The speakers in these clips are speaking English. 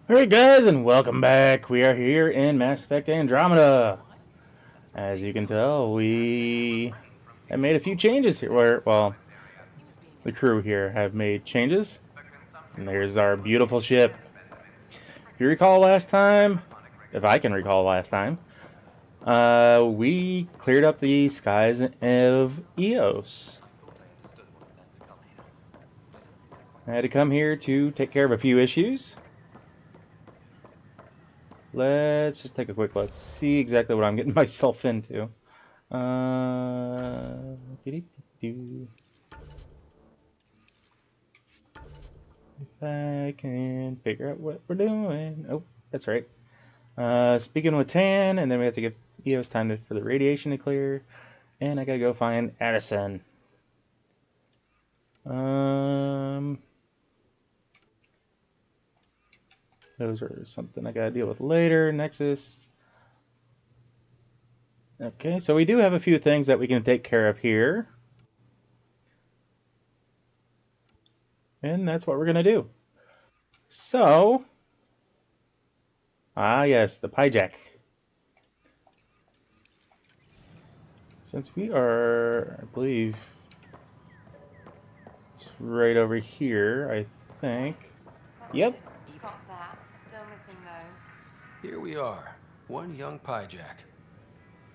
Alright guys, and welcome back. We are here in Mass Effect Andromeda. As you can tell, we have made a few changes here. Well, the crew here have made changes. And there's our beautiful ship. If you recall last time, if I can recall last time, we cleared up the skies of Eos. I had to come here to take care of a few issues. Let's just take a quick look, see exactly what I'm getting myself into. If I can figure out what we're doing. Oh, that's right. Speaking with Tan, and then we have to give Eos time for the radiation to clear. And I gotta go find Addison. Those are something I gotta deal with later. Nexus. Okay, so we do have a few things that we can take care of here. And that's what we're gonna do. So, yes, the Pyjack. Since we are, I believe, it's right over here, I think. Yep. Got that. Still missing those. Here we are, one young Pyjack.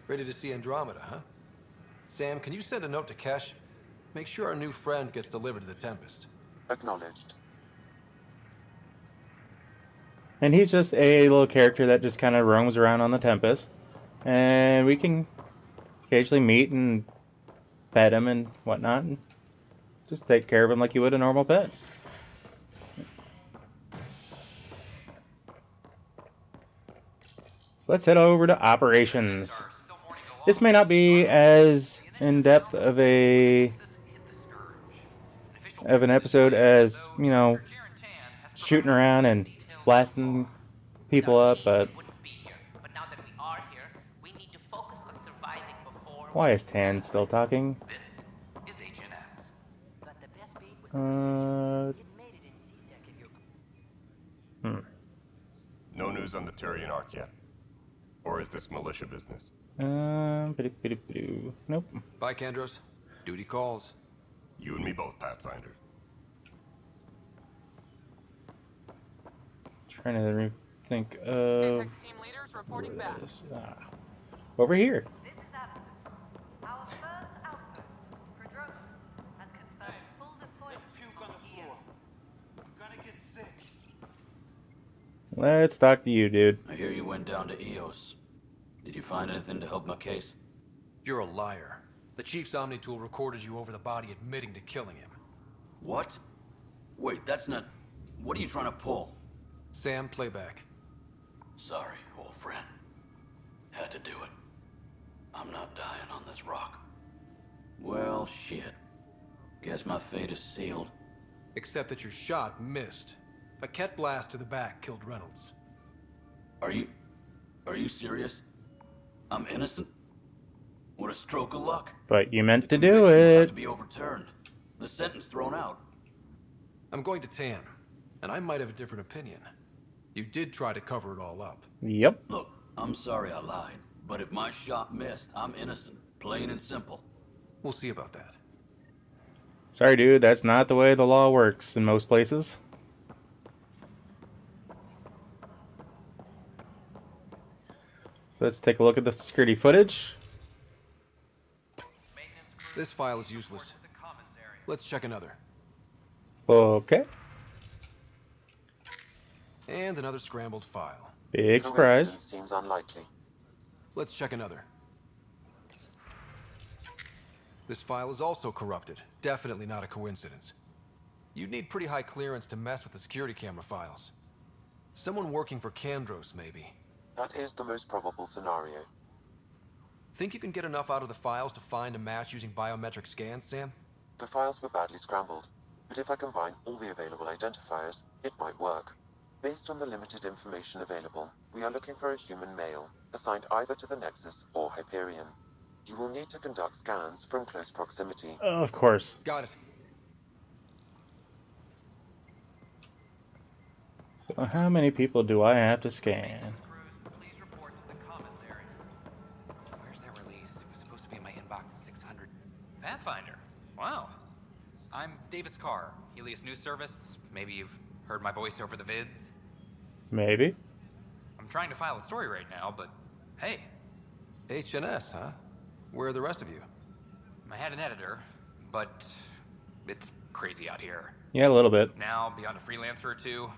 Ready to see Andromeda, huh? Sam, can you send a note to Kesh? Make sure our new friend gets delivered to the Tempest. Acknowledged. And he's just a little character that just kind of roams around on the Tempest. And we can occasionally meet and pet him and whatnot. And just take care of him like you would a normal pet. So let's head over to operations. This may not be as in-depth of an episode as, you know, shooting around and blasting people up, but why is Tan still talking? No news on the Turian Arc yet. Or is this militia business? Nope. Bye, Kandros. Duty calls. You and me both, Pathfinder. Trying to think of Apex team leaders reporting back. over here. This is Adam. Our first outpost for drones has confirmed full deployment. Puke on the floor. You're gonna get sick. Let's talk to you, dude. I hear you went down to Eos. Did you find anything to help my case? You're a liar. The Chief's Omni tool recorded you over the body admitting to killing him. What? Wait, that's not... What are you trying to pull? Sam, playback. Sorry, old friend. Had to do it. I'm not dying on this rock. Well, shit. Guess my fate is sealed. Except that your shot missed. A Ket blast to the back killed Reynolds. Are you serious? I'm innocent? What a stroke of luck. But you meant to The do conviction will have it. to be overturned. The sentence thrown out. I'm going to Tan, and I might have a different opinion. You did try to cover it all up. Yep. Look, I'm sorry I lied, but if my shot missed, I'm innocent. Plain and simple. We'll see about that. Sorry, dude. That's not the way the law works in most places. So let's take a look at the security footage. This file is useless. Let's check another. Okay. And another scrambled file. Big surprise. Coincidence seems unlikely. Let's check another. This file is also corrupted. Definitely not a coincidence. You'd need pretty high clearance to mess with the security camera files. Someone working for Kandros, maybe. That is the most probable scenario. Think you can get enough out of the files to find a match using biometric scans, Sam? The files were badly scrambled, but if I combine all the available identifiers, it might work. Based on the limited information available, we are looking for a human male, assigned either to the Nexus or Hyperion. You will need to conduct scans from close proximity. Of course. Got it. Well, how many people do I have to scan? Please report to the commons area. Where's that release? It was supposed to be in my inbox 600. Pathfinder. Wow. I'm Davis Carr, Helios News Service. Maybe you've heard my voice over the vids. Maybe. I'm trying to file a story right now, but hey, HNS, huh? Where are the rest of you? I had an editor, but it's crazy out here. Yeah, a little bit. Now, beyond a freelancer or two,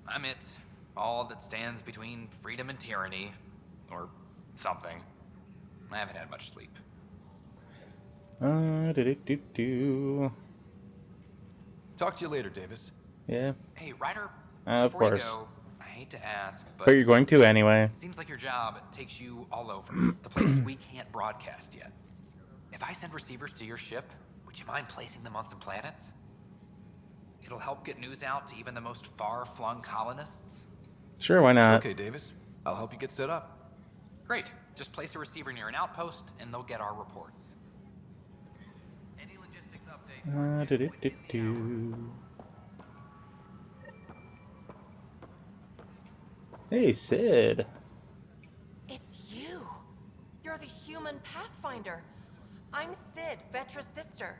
I'm it. All that stands between freedom and tyranny. Or something. I haven't had much sleep. Do. Talk to you later, Davis. Yeah. Hey, Ryder, Of before course. you go, I hate to ask, But you're going to anyway. it seems like your job takes you all over. The places we can't broadcast yet. If I send receivers to your ship, would you mind placing them on some planets? It'll help get news out to even the most far-flung colonists. Sure, why not? Okay, Davis. I'll help you get set up. Great. Just place a receiver near an outpost, and they'll get our reports. Any logistics updates? Do. Hey, Sid. It's you. You're the human Pathfinder. I'm Sid, Vetra's sister.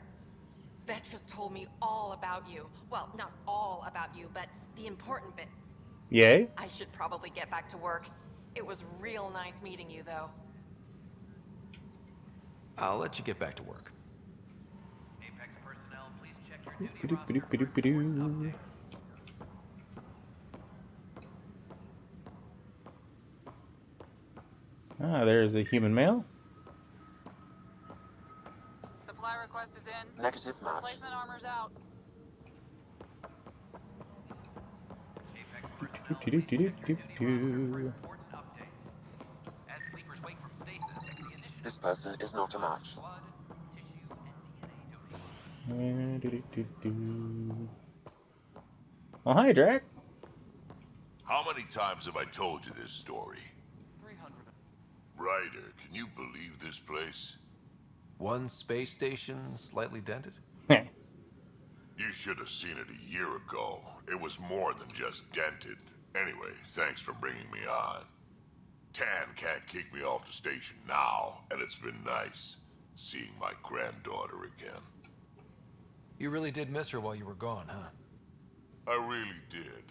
Vetra's told me all about you. Well, not all about you, but the important bits. Yay? I should probably get back to work. It was real nice meeting you, though. I'll let you get back to work. Apex personnel, please check your duty roster for important Ba-do-ba-do-ba-do. updates. Ah, there's a human male. Supply request is in. Negative match. Replacement armor's out. Apex personnel, please check your duty roster for important updates. As sleepers wake from stasis, the initiative This person is not a match. blood, tissue, and DNA donations. Well, hi, Drac. How many times have I told you this story? 300. Ryder, can you believe this place? One space station, slightly dented? You should have seen it a year ago. It was more than just dented. Anyway, thanks for bringing me on. Tan can't kick me off the station now, and it's been nice seeing my granddaughter again. You really did miss her while you were gone, huh? I really did.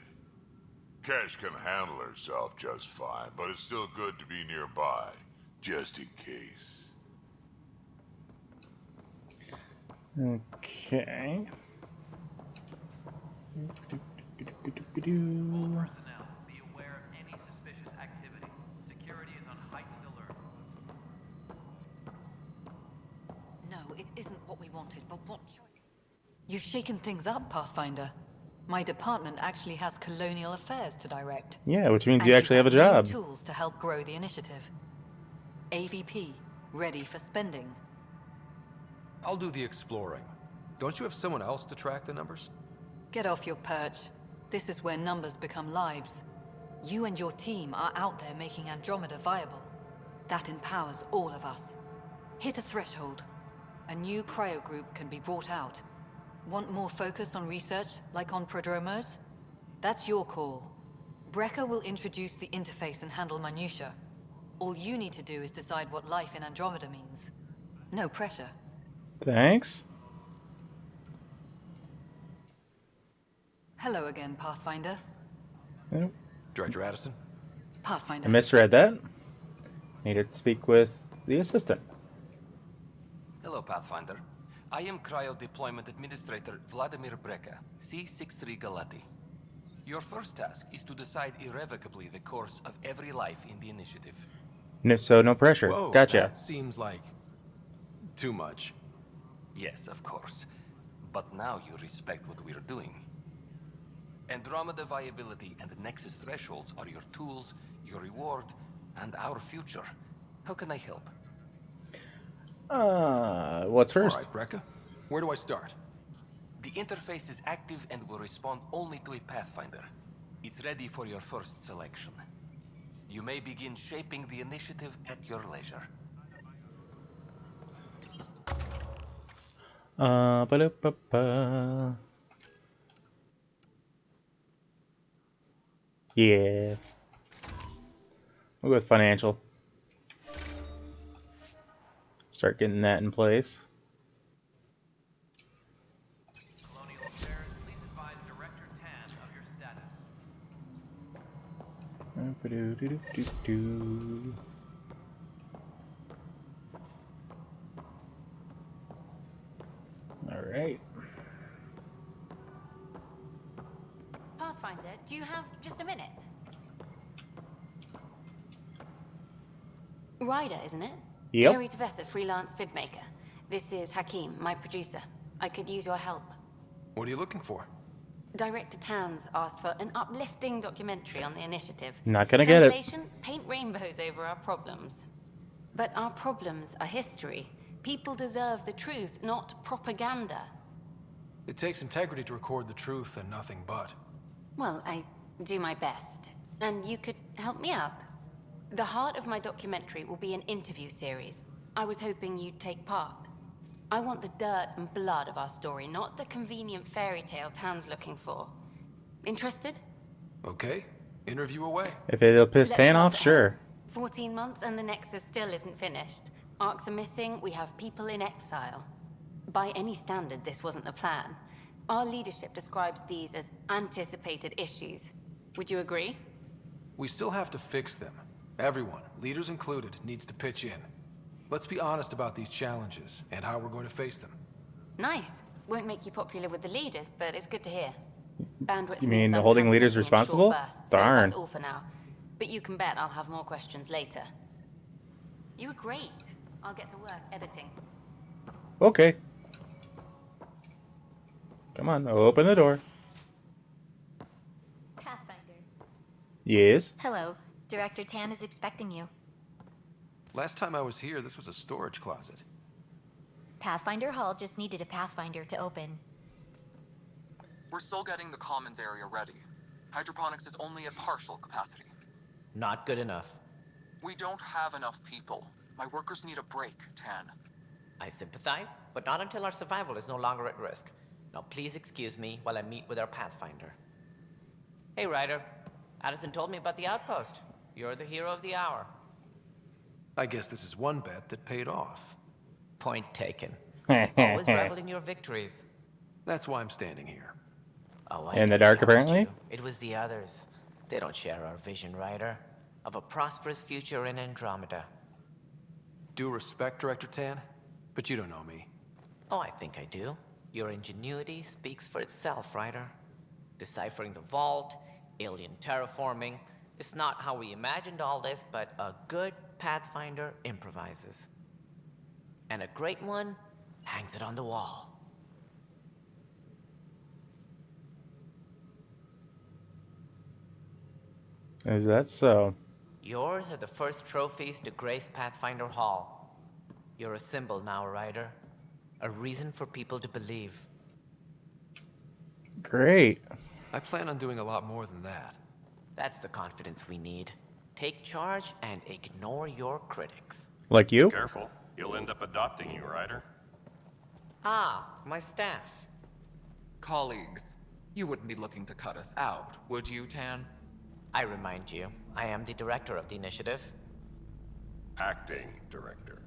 Cash can handle herself just fine, but it's still good to be nearby, just in case. Okay. Personnel, be aware of any suspicious activity. Security is on heightened alert. No, it isn't what we wanted, but what choice? You've shaken things up, Pathfinder. My department actually has colonial affairs to direct. Yeah, which means And you actually have a new job. tools to help grow the initiative. AVP, ready for spending. I'll do the exploring. Don't you have someone else to track the numbers? Get off your perch. This is where numbers become lives. You and your team are out there making Andromeda viable. That empowers all of us. Hit a threshold. A new cryo group can be brought out. Want more focus on research, like on prodromos? That's your call. Brecker will introduce the interface and handle minutiae. All you need to do is decide what life in Andromeda means. No pressure. Thanks. Hello again, Pathfinder. Oh, Director Addison? Pathfinder. I misread that. Needed to speak with the assistant. Hello, Pathfinder. I am Cryo Deployment Administrator Vladimir Breca, C-63 Galati. Your first task is to decide irrevocably the course of every life in the initiative. No, so no pressure. Whoa, Gotcha. that seems like too much. Yes, of course. But now you respect what we're doing. Andromeda viability and the Nexus thresholds are your tools, your reward, and our future. How can I help? What's first? All right, Brecca. Where do I start? The interface is active and will respond only to a Pathfinder. It's ready for your first selection. You may begin shaping the initiative at your leisure. Ba-da-ba-ba. Yeah. We'll go with financial. Start getting that in place. Colonial Affairs, please advise Director Tan of your status. Alright. Pathfinder, do you have just a minute? Ryder, isn't it? Yep. Kerry Tavessa, freelance vidmaker. This is Hakim, my producer. I could use your help. What are you looking for? Director Tan's asked for an uplifting documentary on the initiative. Not gonna get it. Translation, paint rainbows over our problems. But our problems are history. People deserve the truth, not propaganda. It takes integrity to record the truth and nothing but. Well, I do my best. And you could help me out. The heart of my documentary will be an interview series. I was hoping you'd take part. I want the dirt and blood of our story, not the convenient fairy tale Tan's looking for. Interested? Okay, interview away. If it'll piss Let's Tan start off, ahead. sure. 14 months and the Nexus still isn't finished. Arcs are missing, we have people in exile. By any standard, this wasn't the plan. Our leadership describes these as anticipated issues. Would you agree? We still have to fix them. Everyone, leaders included, needs to pitch in. Let's be honest about these challenges and how we're going to face them. Nice. Won't make you popular with the leaders, but it's good to hear. Bandwidth You mean means I'm holding leaders transmitting in responsible? short bursts, Darn. So that's all for now. But you can bet I'll have more questions later. You were great. I'll get to work editing. Okay. Come on, open the door. Pathfinder. Yes. Hello. Director Tan is expecting you. Last time I was here, this was a storage closet. Pathfinder Hall just needed a Pathfinder to open. We're still getting the commons area ready. Hydroponics is only at partial capacity. Not good enough. We don't have enough people. My workers need a break, Tan. I sympathize, but not until our survival is no longer at risk. Now please excuse me while I meet with our Pathfinder. Hey, Ryder. Addison told me about the outpost. You're the hero of the hour. I guess this is one bet that paid off. Point taken. Always revel in your victories. That's why I'm standing here. Oh, In the dark, apparently? You. It was the others. They don't share our vision, Ryder. Of a prosperous future in Andromeda. Due respect, Director Tan, but you don't know me. Oh, I think I do. Your ingenuity speaks for itself, Ryder. Deciphering the vault, alien terraforming. It's not how we imagined all this, but a good Pathfinder improvises. And a great one hangs it on the wall. Is that so? Yours are the first trophies to grace Pathfinder Hall. You're a symbol now, Ryder. A reason for people to believe. Great. I plan on doing a lot more than that. That's the confidence we need. Take charge and ignore your critics. Like you? Careful. You'll end up adopting you, Ryder. Ah, my staff. Colleagues, you wouldn't be looking to cut us out, would you, Tan? I remind you, I am the director of the initiative. Acting director.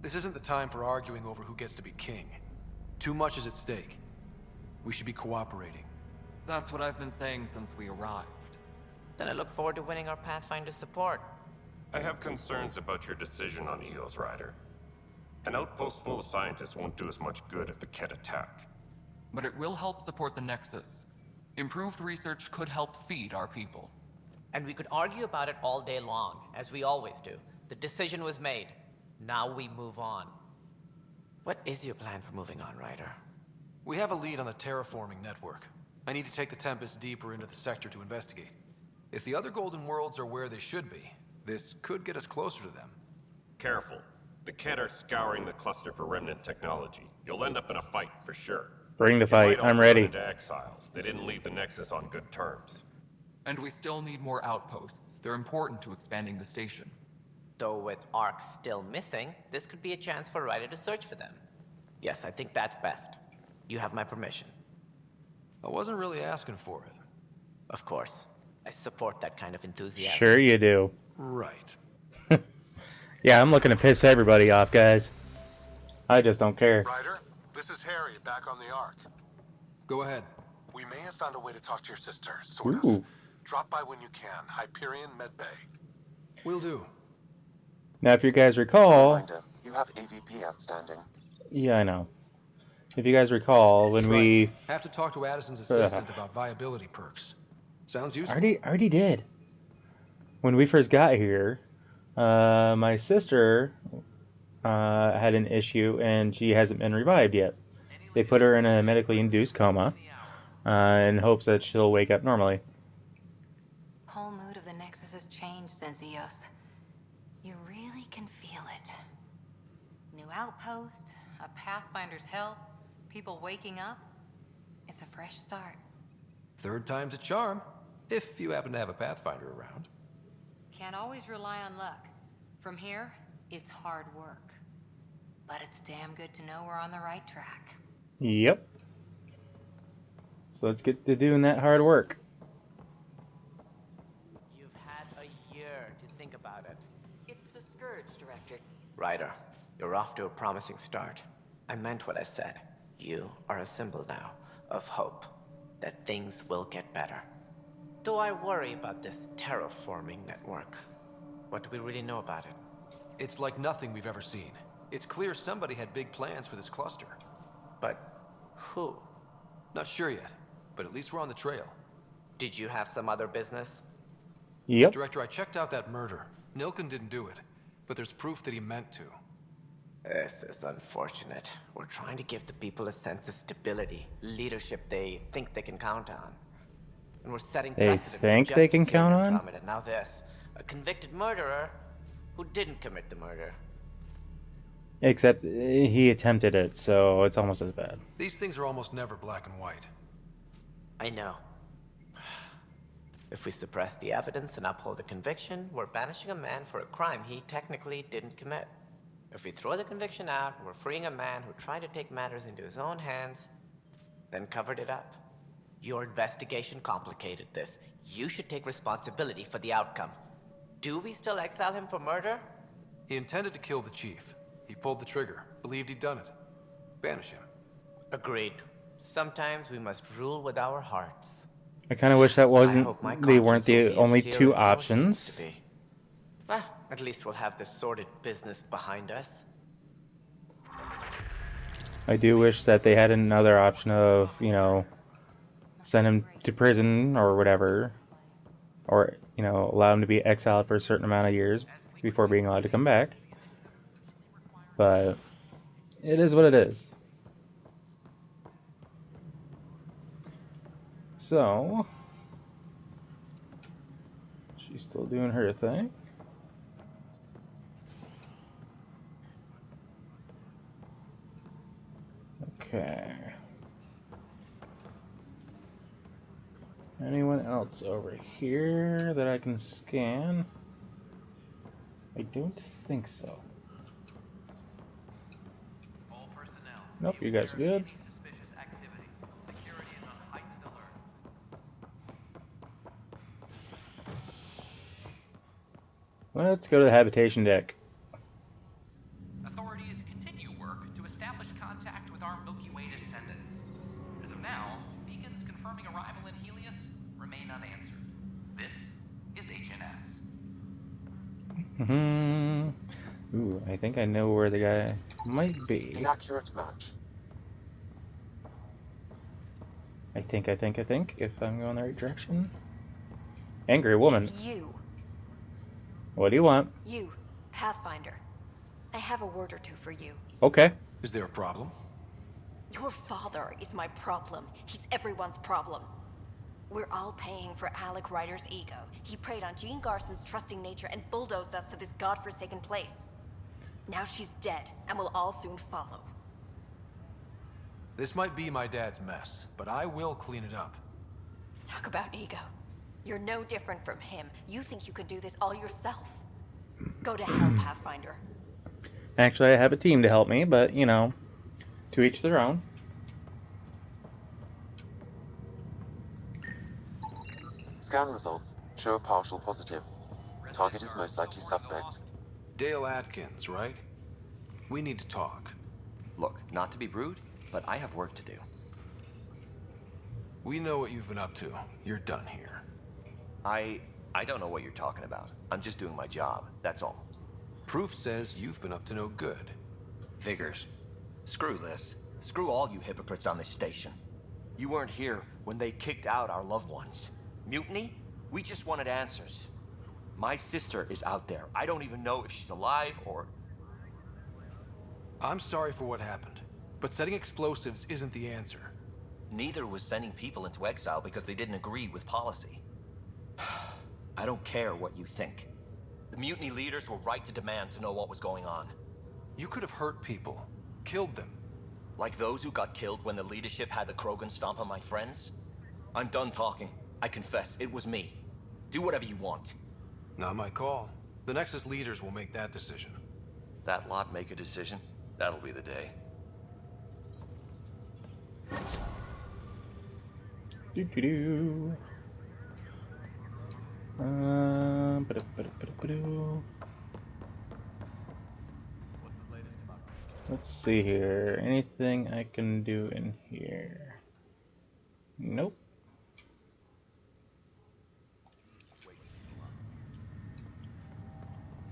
This isn't the time for arguing over who gets to be king. Too much is at stake. We should be cooperating. That's what I've been saying since we arrived. Then I look forward to winning our Pathfinder's support. I have concerns about your decision on Eos, Ryder. An outpost full of scientists won't do us much good if the Kett attack. But it will help support the Nexus. Improved research could help feed our people. And we could argue about it all day long, as we always do. The decision was made. Now we move on. What is your plan for moving on, Ryder? We have a lead on the terraforming network. I need to take the Tempest deeper into the sector to investigate. If the other Golden Worlds are where they should be, this could get us closer to them. Careful. The Kett are scouring the cluster for remnant technology. You'll end up in a fight for sure. Bring the You fight. might also I'm ready. run into exiles. They didn't leave the Nexus on good terms. And we still need more outposts. They're important to expanding the station. Though with Ark still missing, this could be a chance for Ryder to search for them. Yes, I think that's best. You have my permission. I wasn't really asking for it. Of course. I support that kind of enthusiasm. Sure you do. Right. Yeah, I'm looking to piss everybody off, guys. I just don't care. Ryder, this is Harry, back on the Ark. Go ahead. We may have found a way to talk to your sister, sort of. Ooh. Drop by when you can. Hyperion Medbay. Will do. Now, if you guys recall... Reminder, you have AVP outstanding. Yeah, I know. If you guys recall, when we... Have to talk to Addison's assistant about viability perks. Sounds useful. Already did. When we first got here, my sister had an issue, and she hasn't been revived yet. They put her in a medically induced coma in hopes that she'll wake up normally. Whole mood of the Nexus has changed since Eos. You really can feel it. New outpost, a Pathfinder's help, people waking up. It's a fresh start. Third time's a charm, if you happen to have a Pathfinder around. Can't always rely on luck. From here, it's hard work. But it's damn good to know we're on the right track. Yep. So let's get to doing that hard work. You've had a year to think about it. It's the Scourge, Director. Ryder, you're off to a promising start. I meant what I said. You are a symbol now of hope that things will get better. Though I worry about this terraforming network. What do we really know about it? It's like nothing we've ever seen. It's clear somebody had big plans for this cluster. But who? Not sure yet, but at least we're on the trail. Did you have some other business? Yep. Director, I checked out that murder. Nilken didn't do it, but there's proof that he meant to. This is unfortunate. We're trying to give the people a sense of stability, leadership they think they can count on. And we're setting They precedent think for they can justice here in count on? Andromeda. Now this, a convicted murderer who didn't commit the murder. Except he attempted it, so it's almost as bad. These things are almost never black and white. I know. If we suppress the evidence and uphold the conviction, we're banishing a man for a crime he technically didn't commit. If we throw the conviction out, we're freeing a man who tried to take matters into his own hands, then covered it up. Your investigation complicated this. You should take responsibility for the outcome. Do we still exile him for murder? He intended to kill the chief. He pulled the trigger, believed he'd done it. Banish him. Agreed. Sometimes we must rule with our hearts. I kind of wish that wasn't. They weren't the only two options. Well, at least we'll have this sordid business behind us. I do wish that they had another option of, you know, send him to prison or whatever, or, you know, allow him to be exiled for a certain amount of years before being allowed to come back. But it is what it is. So she's still doing her thing. Okay. Anyone else over here that I can scan? I don't think so. All personnel. Nope, you guys are good. Suspicious activity. Security is on heightened alert. Let's go to the habitation deck. Authorities continue work to establish contact with our Milky Way descendants. As of now, beacons confirming arrival in Helios remain unanswered. This is HNS. Ooh, I think I know where the guy might be. Inaccurate match. I think, if I'm going the right direction. Angry woman. It's you. What do you want? You, Pathfinder. I have a word or two for you. Okay. Is there a problem? Your father is my problem. He's everyone's problem. We're all paying for Alec Ryder's ego. He preyed on Jean Garson's trusting nature and bulldozed us to this godforsaken place. Now she's dead, and we'll all soon follow. This might be my dad's mess, but I will clean it up. Talk about ego. You're no different from him. You think you could do this all yourself. Go to hell, Pathfinder. Actually, I have a team to help me, but, you know, to each their own. Scan results. Show a partial positive. Target is most likely suspect. Dale Atkins, right? We need to talk. Look, not to be rude, but I have work to do. We know what you've been up to. You're done here. I don't know what you're talking about. I'm just doing my job, that's all. Proof says you've been up to no good. Figures. Screw this. Screw all you hypocrites on this station. You weren't here when they kicked out our loved ones. Mutiny? We just wanted answers. My sister is out there. I don't even know if she's alive or... I'm sorry for what happened, but setting explosives isn't the answer. Neither was sending people into exile because they didn't agree with policy. I don't care what you think. The mutiny leaders were right to demand to know what was going on. You could have hurt people, killed them. Like those who got killed when the leadership had the Krogan stomp on my friends? I'm done talking. I confess, it was me. Do whatever you want. Not my call. The Nexus leaders will make that decision. That lot make a decision? That'll be the day. Do-do-do. Let's see here. Anything I can do in here? Nope.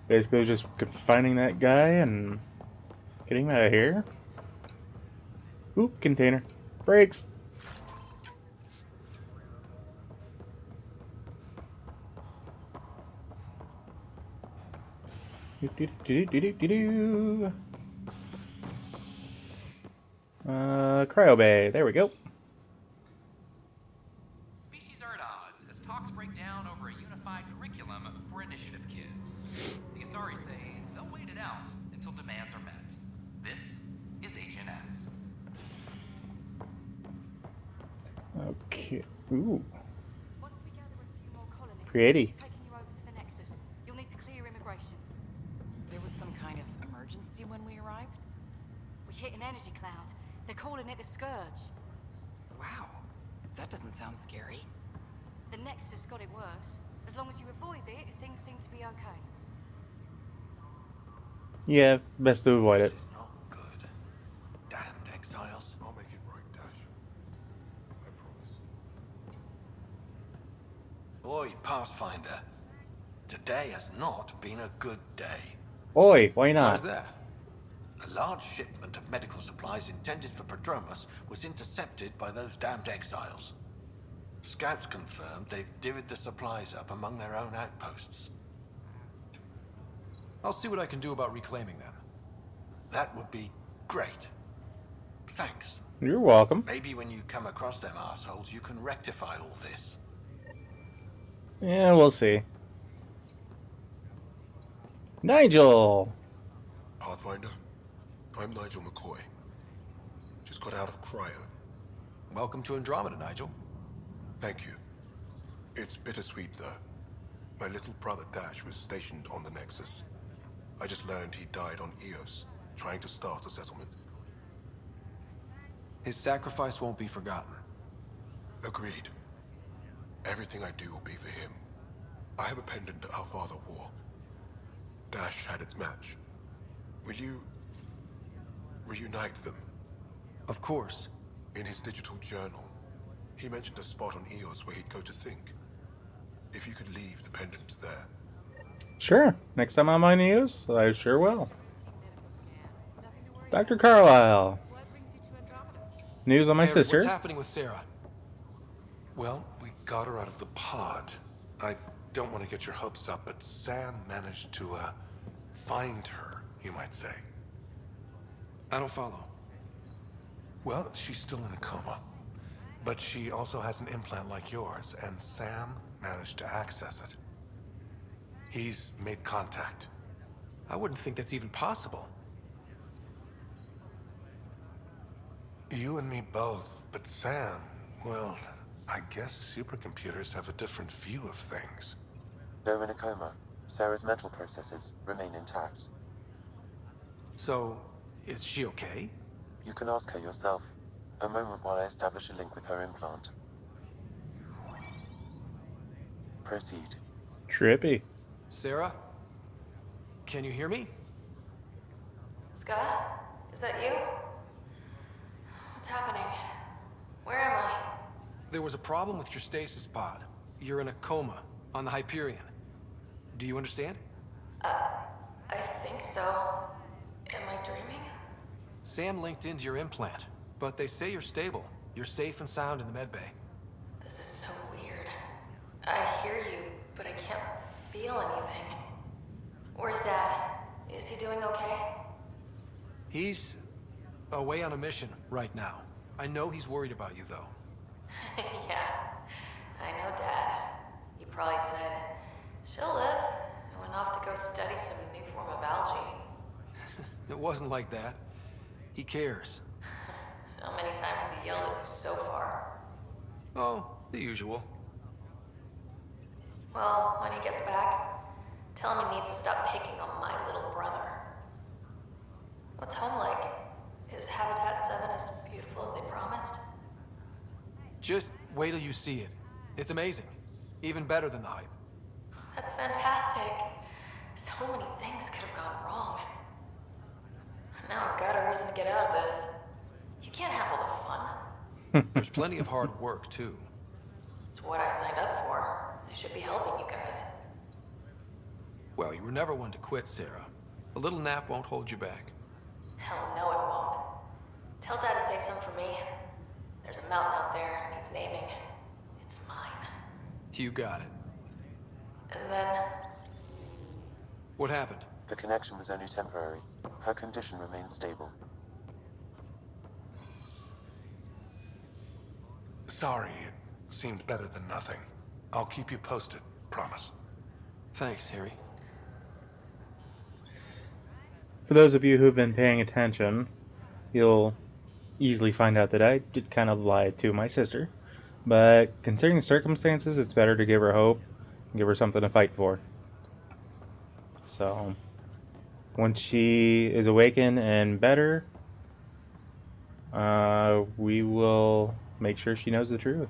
Basically just finding that guy and getting him out of here. Oop, container. Brakes. Cryo Bay. There we go. Species are at odds as talks break down over a unified curriculum for initiative kids. The Asari say they'll wait it out until demands are met. This is HNS. Okay. Ooh. Once we gather a few more colonists, Pretty. taking you over to the Nexus. You'll need to clear immigration. There was some kind of emergency when we arrived? We hit an energy cloud. They're calling it the Scourge. Wow, that doesn't sound scary. The Nexus got it worse. As long as you avoid it, things seem to be okay. Yeah, best to avoid it. Not good. Damned exiles. I'll make it right, Dash. I promise. Boy, Pathfinder. Today has not been a good day. Oi, why not? How's that? A large shipment of medical supplies intended for Prodromus was intercepted by those damned exiles. Scouts confirmed they've divvied the supplies up among their own outposts. I'll see what I can do about reclaiming them. That would be great. Thanks. You're welcome. Maybe when you come across them assholes, you can rectify all this. Yeah, we'll see. Nigel! Pathfinder, I'm Nigel McCoy. Just got out of cryo. Welcome to Andromeda, Nigel. Thank you. It's bittersweet, though. My little brother Dash was stationed on the Nexus. I just learned he died on Eos, trying to start a settlement. His sacrifice won't be forgotten. Agreed. Everything I do will be for him. I have a pendant our father wore. Dash had its match. Will you reunite them? Of course. In his digital journal, he mentioned a spot on Eos where he'd go to think. If you could leave the pendant there. Sure. Next time I'm on news, I sure will. Dr. Carlisle. News on my Eric, sister. What's happening with Sarah? Well, we got her out of the pod. I don't want to get your hopes up, but Sam managed to, find her, you might say. I don't follow. Well, she's still in a coma. But she also has an implant like yours, and Sam managed to access it. He's made contact. I wouldn't think that's even possible. You and me both, but Sam, well, I guess supercomputers have a different view of things. Though in a coma, Sarah's mental processes remain intact. So, is she okay? You can ask her yourself. A moment while I establish a link with her implant. Proceed. Trippy. Sarah? Can you hear me? Scott? Is that you? What's happening? Where am I? There was a problem with your stasis pod. You're in a coma on the Hyperion. Do you understand? I think so. Am I dreaming? Sam linked into your implant, but they say you're stable. You're safe and sound in the medbay. This is so weird. I hear you, but I can't feel anything. Where's Dad? Is he doing okay? He's away on a mission right now. I know he's worried about you, though. Yeah, I know Dad. He probably said, she'll live, and went off to go study some new form of algae. It wasn't like that. He cares. How many times has he yelled at you so far? Oh, the usual. Well, when he gets back, tell him he needs to stop picking on my little brother. What's home like? Is Habitat 7 as beautiful as they promised? Just wait till you see it. It's amazing. Even better than the hype. That's fantastic. So many things could have gone wrong. Now I've got a reason to get out of this. You can't have all the fun. There's plenty of hard work, too. It's what I signed up for. I should be helping you guys. Well, you were never one to quit, Sarah. A little nap won't hold you back. Hell no, it won't. Tell Dad to save some for me. There's a mountain out there that needs naming. It's mine. You got it. And then... What happened? The connection was only temporary. Her condition remains stable. Sorry, it seemed better than nothing. I'll keep you posted, promise. Thanks, Harry. For those of you who've been paying attention, you'll easily find out that I did kind of lie to my sister. But considering the circumstances, it's better to give her hope and give her something to fight for. So, once she is awakened and better, we will make sure she knows the truth.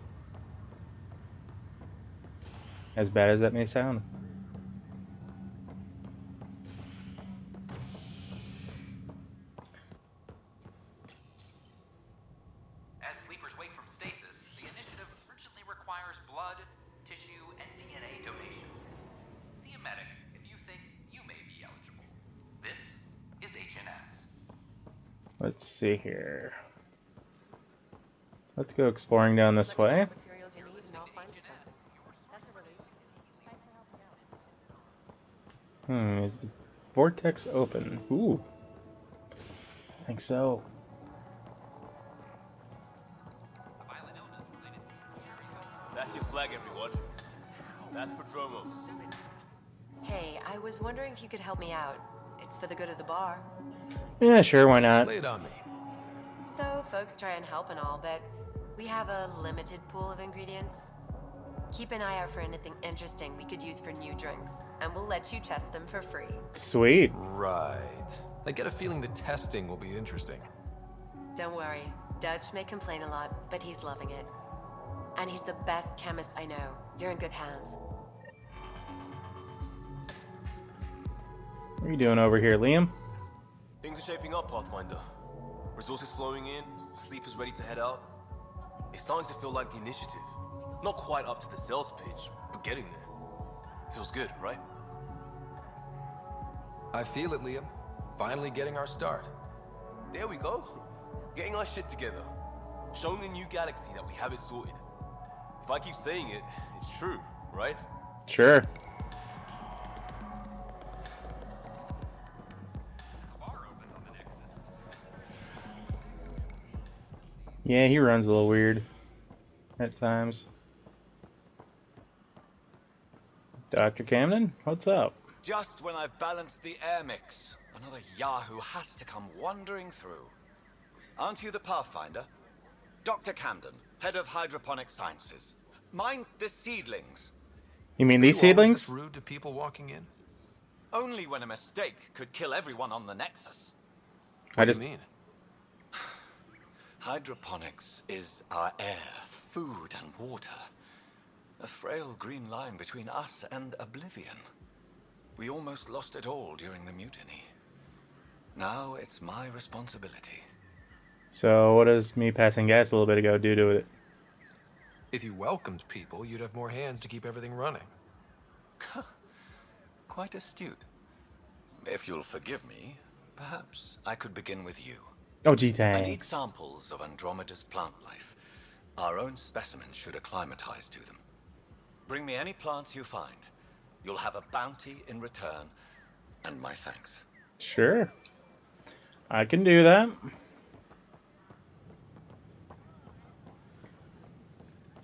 As bad as that may sound. As sleepers wake from stasis, the initiative urgently requires blood, tissue, and DNA donations. See a medic if you think you may be eligible. This is HNS. Let's see here. Let's go exploring down this way. Is the vortex open? Ooh. I think so. That's your flag, everyone. That's Prodromos. Hey, I was wondering if you could help me out. It's for the good of the bar. Yeah, sure, why not? Lay it on me. So, folks try and help and all, but we have a limited pool of ingredients. Keep an eye out for anything interesting we could use for new drinks, and we'll let you test them for free. Sweet. Right. I get a feeling the testing will be interesting. Don't worry. Dutch may complain a lot, but he's loving it. And he's the best chemist I know. You're in good hands. What are you doing over here, Liam? Things are shaping up, Pathfinder. Resources flowing in, sleepers ready to head out. It's starting to feel like the initiative. Not quite up to the sales pitch, but getting there. Feels good, right? I feel it, Liam. Finally getting our start. There we go. Getting our shit together. Showing the new galaxy that we have it sorted. If I keep saying it, it's true, right? Sure. Yeah, he runs a little weird at times. Dr. Camden, what's up? Just when I've balanced the air mix, another Yahoo has to come wandering through. Aren't you the Pathfinder? Dr. Camden, head of hydroponic sciences. Mind the seedlings. You mean these Are you always seedlings? this rude to people walking in? Only when a mistake could kill everyone on the Nexus. What do you mean? Hydroponics is our air, food, and water. A frail green line between us and oblivion. We almost lost it all during the mutiny. Now it's my responsibility. So what does me passing gas a little bit ago do to it? If you welcomed people, you'd have more hands to keep everything running. Quite astute. If you'll forgive me, perhaps I could begin with you. Oh, gee, I need thanks. samples of Andromeda's plant life. Our own specimens should acclimatize to them. Bring me any plants you find. You'll have a bounty in return, and my thanks. Sure. I can do that.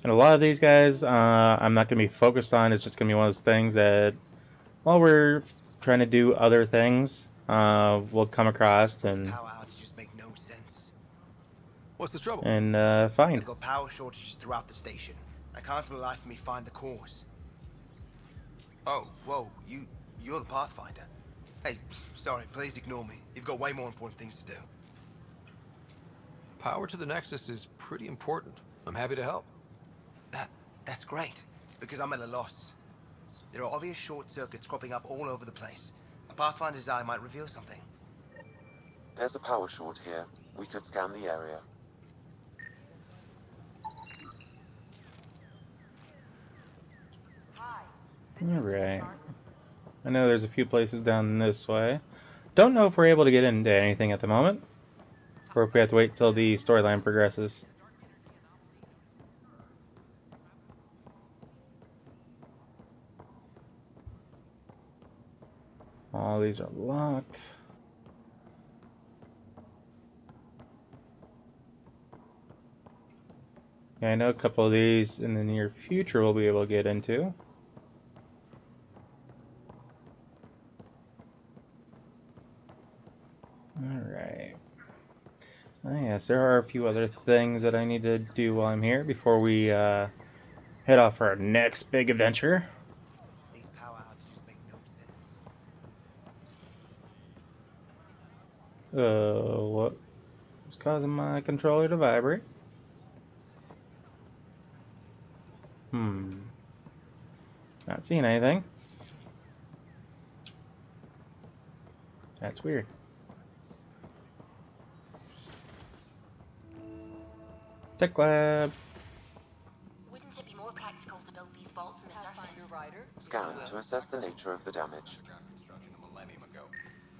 And a lot of these guys, I'm not going to be focused on. It's just going to be one of those things that, while we're trying to do other things, we'll come across and Power outages make no sense. What's the trouble? and find. I've got power shortages throughout the station. I can't for the life of me find the cause. Oh, whoa, you're the Pathfinder. Hey, sorry, please ignore me. You've got way more important things to do. Power to the Nexus is pretty important. I'm happy to help. That's great, because I'm at a loss. There are obvious short circuits cropping up all over the place. A Pathfinder's eye might reveal something. There's a power short here. We could scan the area. Alright. I know there's a few places down this way. Don't know if we're able to get into anything at the moment, or if we have to wait till the storyline progresses. All these are locked. Yeah, I know a couple of these in the near future we'll be able to get into. Alright. Yes, there are a few other things that I need to do while I'm here before we head off for our next big adventure. These power outages make no sense. What was causing my controller to vibrate? Not seeing anything. That's weird. Tech lab. Wouldn't it be more practical to build these vaults in the surface? Scan to assess the nature of the damage.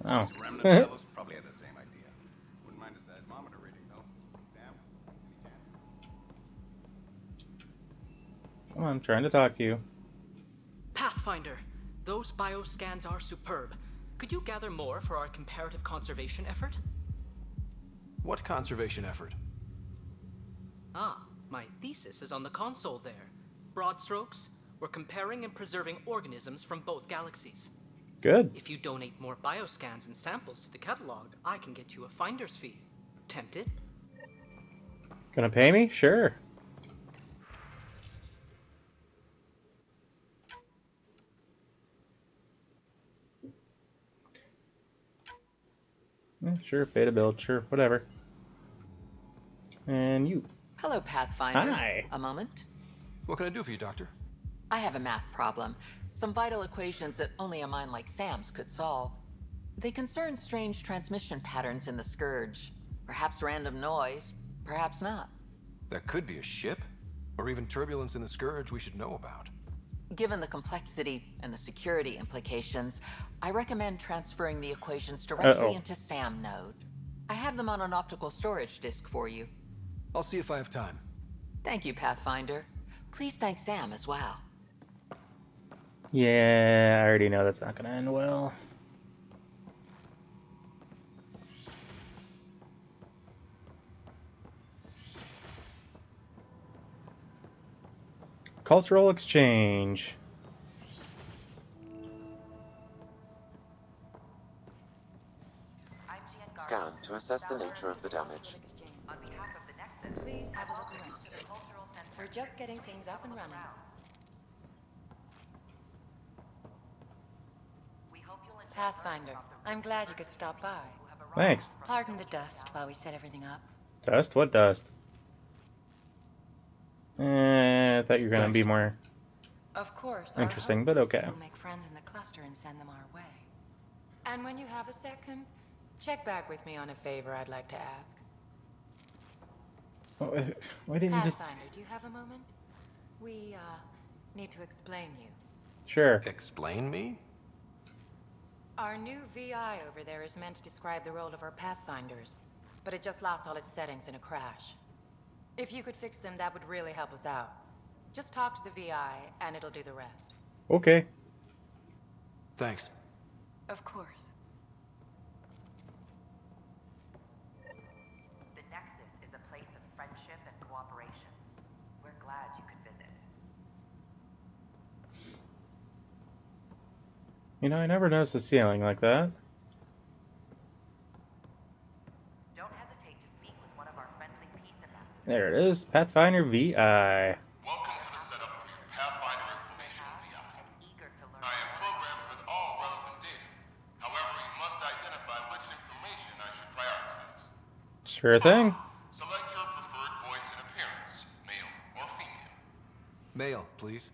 Oh. Remnant fellows probably had the same idea. Wouldn't mind a seismometer reading, though. Sam, Come on, I'm trying to talk to you. Pathfinder, those bioscans are superb. Could you gather more for our comparative conservation effort? What conservation effort? Ah, my thesis is on the console there. Broad strokes, we're comparing and preserving organisms from both galaxies. Good. If you donate more bioscans and samples to the catalog, I can get you a finder's fee. Tempted? Gonna pay me? Sure. Sure, pay the bill, sure, whatever. And you. Hello, Pathfinder. Hi. A moment. What can I do for you, Doctor? I have a math problem. Some vital equations that only a mind like Sam's could solve. They concern strange transmission patterns in the Scourge. Perhaps random noise, perhaps not. That could be a ship, or even turbulence in the Scourge we should know about. Given the complexity and the security implications, I recommend transferring the equations directly into SAM node. I have them on an optical storage disk for you. I'll see if I have time. Thank you, Pathfinder. Please thank Sam as well. Yeah, I already know that's not gonna end well. Cultural exchange. Scan to assess the nature of the damage. Please have a look around. We're just getting things up and running. Pathfinder, I'm glad you could stop by. Thanks. Pardon the dust while we set everything up. Dust? What dust? I thought you were gonna be more Of course. Interesting, but okay. We'll make friends in the cluster and send them our way. And when you have a second, check back with me on a favor I'd like to ask. Why didn't you just... Pathfinder, do you have a moment? We, need to explain you. Sure. Explain me? Our new VI over there is meant to describe the role of our Pathfinders, but it just lost all its settings in a crash. If you could fix them, that would really help us out. Just talk to the VI, and it'll do the rest. Okay. Thanks. Of course. The Nexus is a place of friendship and cooperation. We're glad you could visit. You know, I never noticed the ceiling like that. Don't hesitate to speak with one of our friendly peace ambassadors. There it is, Pathfinder VI. Welcome to the setup for your Pathfinder information VI. I am programmed with all relevant data. However, you must identify which information I should prioritize. Sure thing. Select your preferred voice and appearance, male or female. Male, please.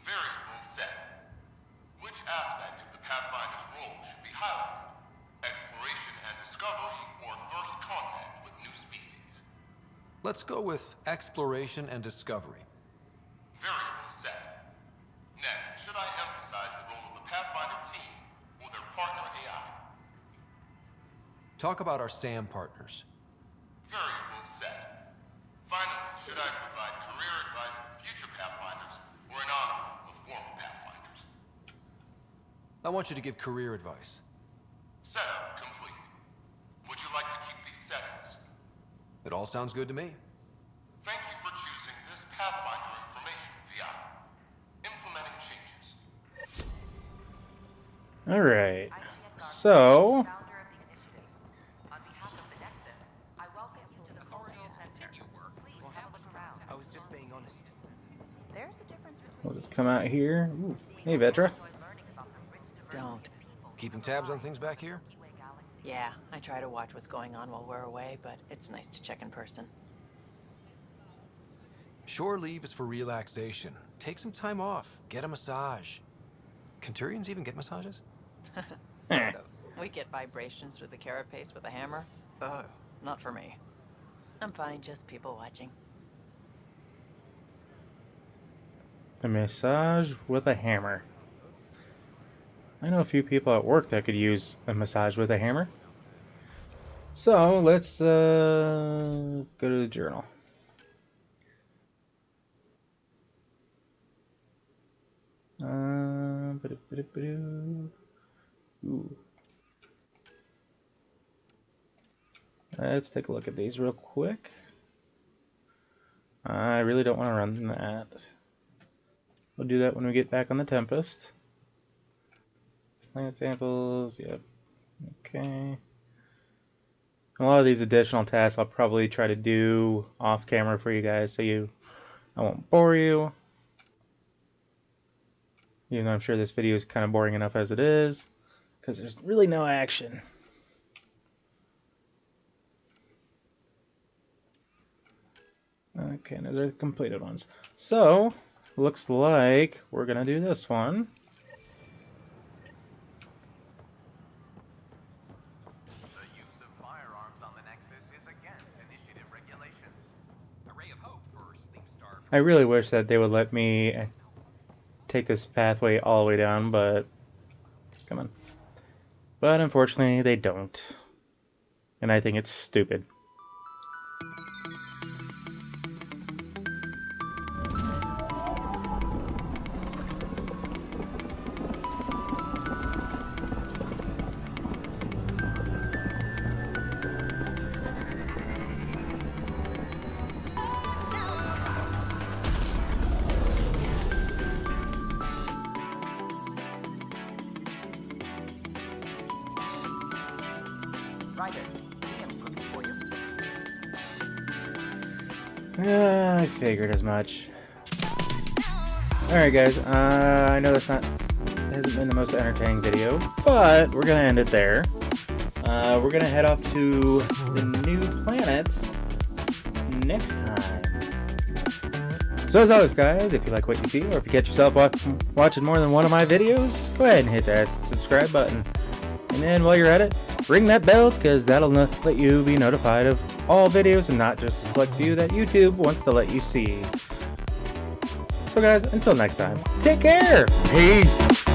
Variable set. Which aspect of the Pathfinder's role should be highlighted? Exploration and discovery or first contact with new species? Let's go with exploration and discovery. Variable set. Next, should I emphasize the role of the Pathfinder team or their partner AI? Talk about our SAM partners. Variable set. Finally, should I provide career advice for future Pathfinders or an honor of former Pathfinders? I want you to give career advice. Setup complete. Would you like to keep these settings? It all sounds good to me. Thank you for choosing this Pathfinder information VI. Implementing changes. Alright. So... On behalf of the Nexus, I welcome you to the Control Center. Please have a look around. I was just being honest. There's a difference between we'll just come out here. Ooh. Hey, Vetra. Don't. Keeping tabs on things back here? Yeah, I try to watch what's going on while we're away, but it's nice to check in person. Shore leave is for relaxation. Take some time off. Get a massage. Can Turians even get massages? Sort of. We get vibrations through the carapace with a hammer. Ugh, not for me. I'm fine, just people watching. A massage with a hammer. I know a few people at work that could use a massage with a hammer. So let's go to the journal. Ooh. Let's take a look at these real quick. I really don't want to run that. We'll do that when we get back on the Tempest. Plant samples, yep. Okay. A lot of these additional tasks I'll probably try to do off camera for you guys so I won't bore you. Even though I'm sure this video is kind of boring enough as it is, because there's really no action. Okay, now they're the completed ones. So, looks like we're gonna do this one. The use of firearms on the Nexus is against initiative regulations. A ray of hope for sleep-starved. I really wish that they would let me take this pathway all the way down, but come on. But unfortunately, they don't. And I think it's stupid. Ryder, Liam's looking for you. I figured as much. Alright guys, I know this hasn't been the most entertaining video, but we're gonna end it there. We're gonna head off to the new planets next time. So as always, guys, if you like what you see, or if you catch yourself watching more than one of my videos, go ahead and hit that subscribe button. And then while you're at it, ring that bell, because that'll let you be notified of all videos and not just a select few that YouTube wants to let you see. So guys, until next time, take care! Peace!